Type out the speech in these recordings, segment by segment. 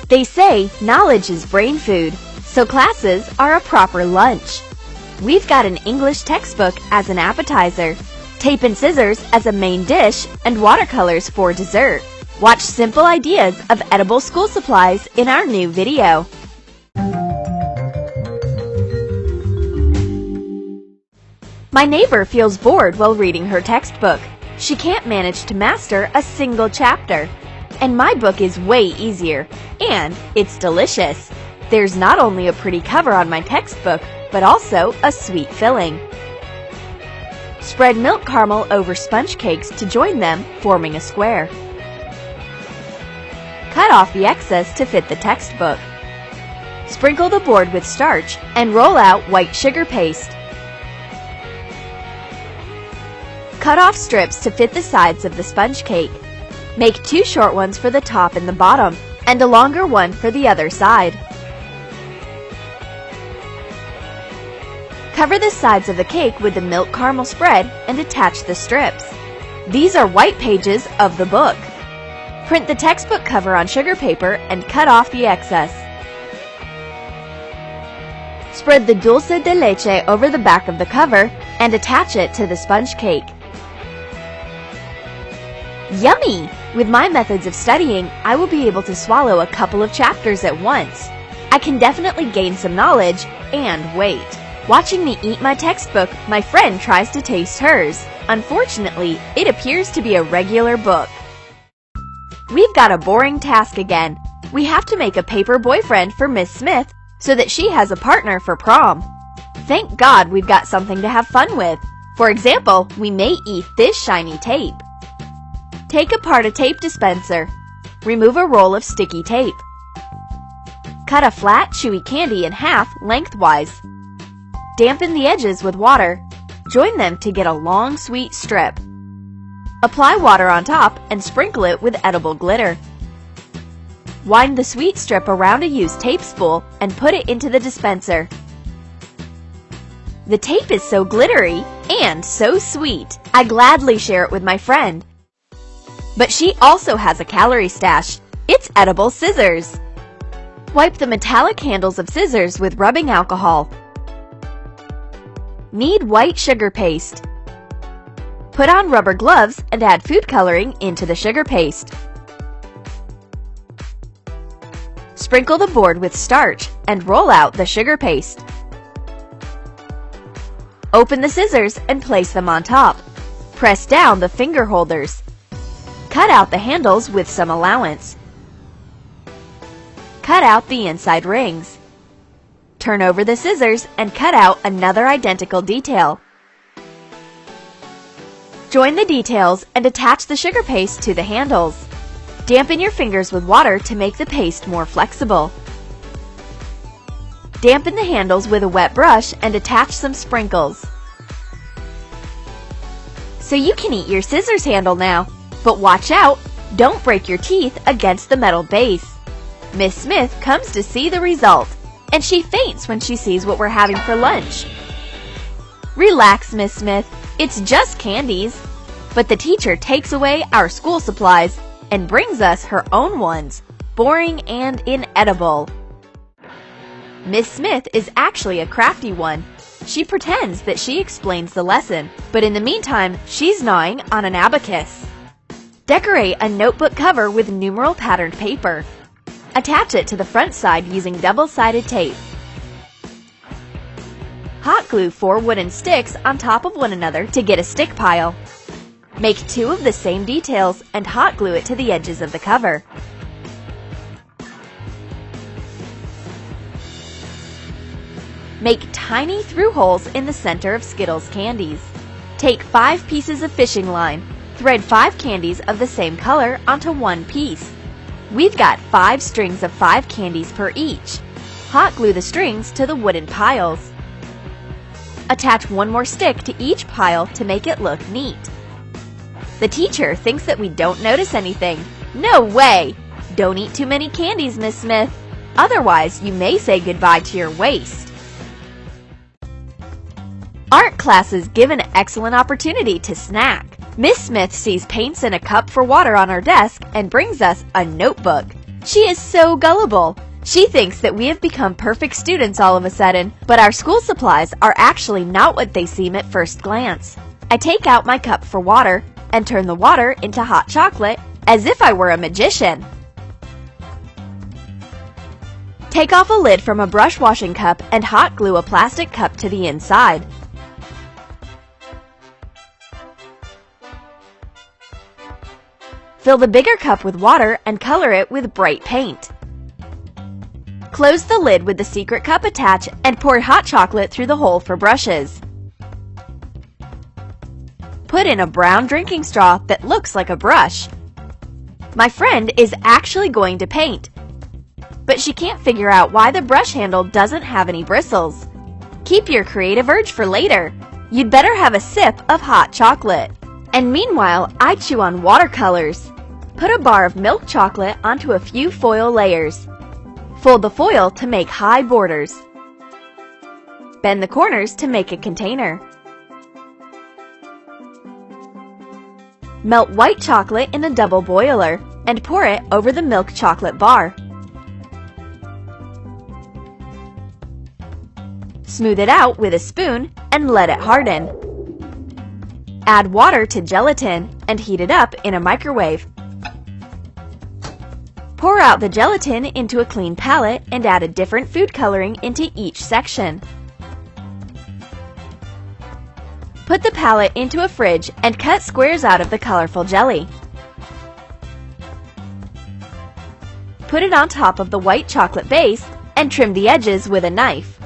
They say knowledge is brain food, so classes are a proper lunch. We've got an English textbook as an appetizer, tape and scissors as a main dish, and watercolors for dessert. Watch simple ideas of edible school supplies in our new video. My neighbor feels bored while reading her textbook. She can't manage to master a single chapter. And my book is way easier, and it's delicious. There's not only a pretty cover on my textbook, but also a sweet filling. Spread milk caramel over sponge cakes to join them, forming a square. Cut off the excess to fit the textbook. Sprinkle the board with starch and roll out white sugar paste. Cut off strips to fit the sides of the sponge cake. Make 2 short ones for the top and the bottom, and a longer one for the other side. Cover the sides of the cake with the milk caramel spread and attach the strips. These are white pages of the book. Print the textbook cover on sugar paper and cut off the excess. Spread the dulce de leche over the back of the cover and attach it to the sponge cake. Yummy! With my methods of studying, I will be able to swallow a couple of chapters at once. I can definitely gain some knowledge and weight. Watching me eat my textbook, my friend tries to taste hers. Unfortunately, it appears to be a regular book. We've got a boring task again. We have to make a paper boyfriend for Miss Smith so that she has a partner for prom. Thank God we've got something to have fun with. For example, we may eat this shiny tape. Take apart a tape dispenser. Remove a roll of sticky tape. Cut a flat, chewy candy in half lengthwise. Dampen the edges with water. Join them to get a long, sweet strip. Apply water on top and sprinkle it with edible glitter. Wind the sweet strip around a used tape spool and put it into the dispenser. The tape is so glittery and so sweet. I gladly share it with my friend. But she also has a calorie stash. It's edible scissors. Wipe the metallic handles of scissors with rubbing alcohol. Knead white sugar paste. Put on rubber gloves and add food coloring into the sugar paste. Sprinkle the board with starch and roll out the sugar paste. Open the scissors and place them on top. Press down the finger holders. Cut out the handles with some allowance. Cut out the inside rings. Turn over the scissors and cut out another identical detail. Join the details and attach the sugar paste to the handles. Dampen your fingers with water to make the paste more flexible. Dampen the handles with a wet brush and attach some sprinkles. So you can eat your scissors handle now. But watch out! Don't break your teeth against the metal base. Miss Smith comes to see the result, and she faints when she sees what we're having for lunch. Relax, Miss Smith. It's just candies. But the teacher takes away our school supplies and brings us her own ones, boring and inedible. Miss Smith is actually a crafty one. She pretends that she explains the lesson, but in the meantime, she's gnawing on an abacus. Decorate a notebook cover with numeral patterned paper. Attach it to the front side using double-sided tape. Hot glue 4 wooden sticks on top of one another to get a stick pile. Make 2 of the same details and hot glue it to the edges of the cover. Make tiny through holes in the center of Skittles candies. Take 5 pieces of fishing line. Thread 5 candies of the same color onto one piece. We've got 5 strings of 5 candies per each. Hot glue the strings to the wooden piles. Attach 1 more stick to each pile to make it look neat. The teacher thinks that we don't notice anything. No way! Don't eat too many candies, Miss Smith. Otherwise, you may say goodbye to your waist. Art classes give an excellent opportunity to snack. Miss Smith sees paints in a cup for water on our desk and brings us a notebook. She is so gullible. She thinks that we have become perfect students all of a sudden, but our school supplies are actually not what they seem at first glance. I take out my cup for water and turn the water into hot chocolate as if I were a magician. Take off a lid from a brush washing cup and hot glue a plastic cup to the inside. Fill the bigger cup with water and color it with bright paint. Close the lid with the secret cup attached and pour hot chocolate through the hole for brushes. Put in a brown drinking straw that looks like a brush. My friend is actually going to paint, but she can't figure out why the brush handle doesn't have any bristles. Keep your creative urge for later. You'd better have a sip of hot chocolate. And meanwhile, I chew on watercolors. Put a bar of milk chocolate onto a few foil layers. Fold the foil to make high borders. Bend the corners to make a container. Melt white chocolate in a double boiler and pour it over the milk chocolate bar. Smooth it out with a spoon and let it harden. Add water to gelatin and heat it up in a microwave. Pour out the gelatin into a clean palette and add a different food coloring into each section. Put the palette into a fridge and cut squares out of the colorful jelly. Put it on top of the white chocolate base and trim the edges with a knife.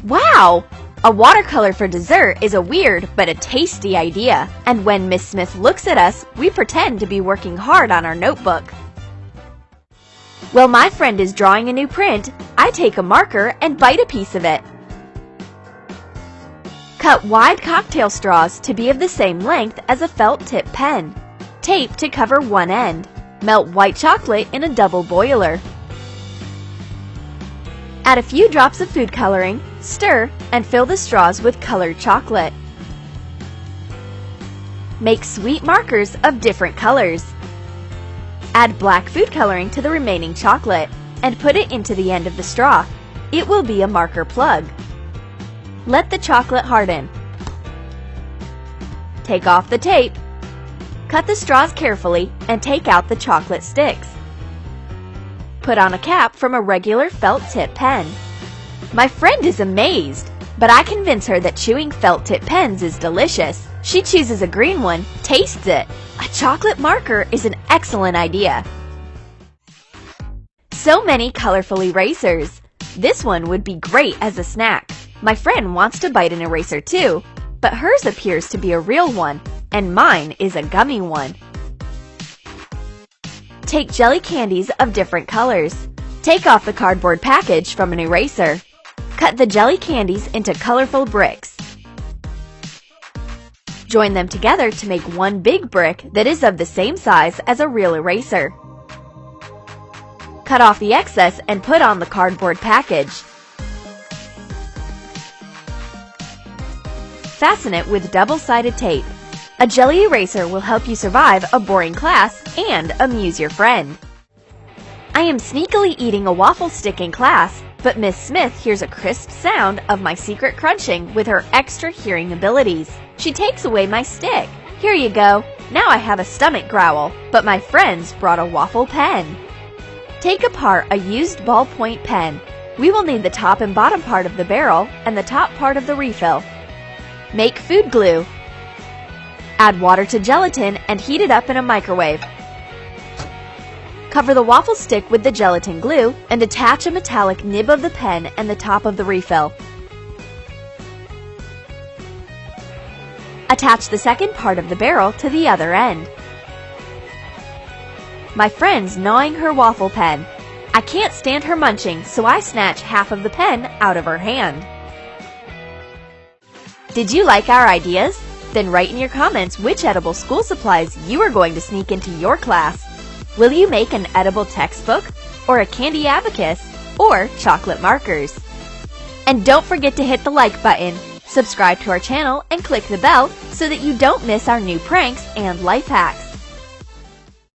Wow! A watercolor for dessert is a weird but a tasty idea, and when Miss Smith looks at us, we pretend to be working hard on our notebook. While my friend is drawing a new print, I take a marker and bite a piece of it. Cut wide cocktail straws to be of the same length as a felt tip pen. Tape to cover one end. Melt white chocolate in a double boiler. Add a few drops of food coloring, stir, and fill the straws with colored chocolate. Make sweet markers of different colors. Add black food coloring to the remaining chocolate and put it into the end of the straw. It will be a marker plug. Let the chocolate harden. Take off the tape. Cut the straws carefully and take out the chocolate sticks. Put on a cap from a regular felt tip pen. My friend is amazed, but I convince her that chewing felt tip pens is delicious. She chooses a green one, tastes it. A chocolate marker is an excellent idea. So many colorful erasers. This one would be great as a snack. My friend wants to bite an eraser too, but hers appears to be a real one, and mine is a gummy one. Take jelly candies of different colors. Take off the cardboard package from an eraser. Cut the jelly candies into colorful bricks. Join them together to make one big brick that is of the same size as a real eraser. Cut off the excess and put on the cardboard package. Fasten it with double-sided tape. A jelly eraser will help you survive a boring class and amuse your friend. I am sneakily eating a waffle stick in class, but Miss Smith hears a crisp sound of my secret crunching with her extra hearing abilities. She takes away my stick. Here you go. Now I have a stomach growl, but my friends brought a waffle pen. Take apart a used ballpoint pen. We will need the top and bottom part of the barrel and the top part of the refill. Make food glue. Add water to gelatin and heat it up in a microwave. Cover the waffle stick with the gelatin glue and attach a metallic nib of the pen and the top of the refill. Attach the second part of the barrel to the other end. My friend's gnawing her waffle pen. I can't stand her munching, so I snatch half of the pen out of her hand. Did you like our ideas? Then write in your comments which edible school supplies you are going to sneak into your class. Will you make an edible textbook, or a candy abacus, or chocolate markers? And don't forget to hit the like button, subscribe to our channel, and click the bell so that you don't miss our new pranks and life hacks.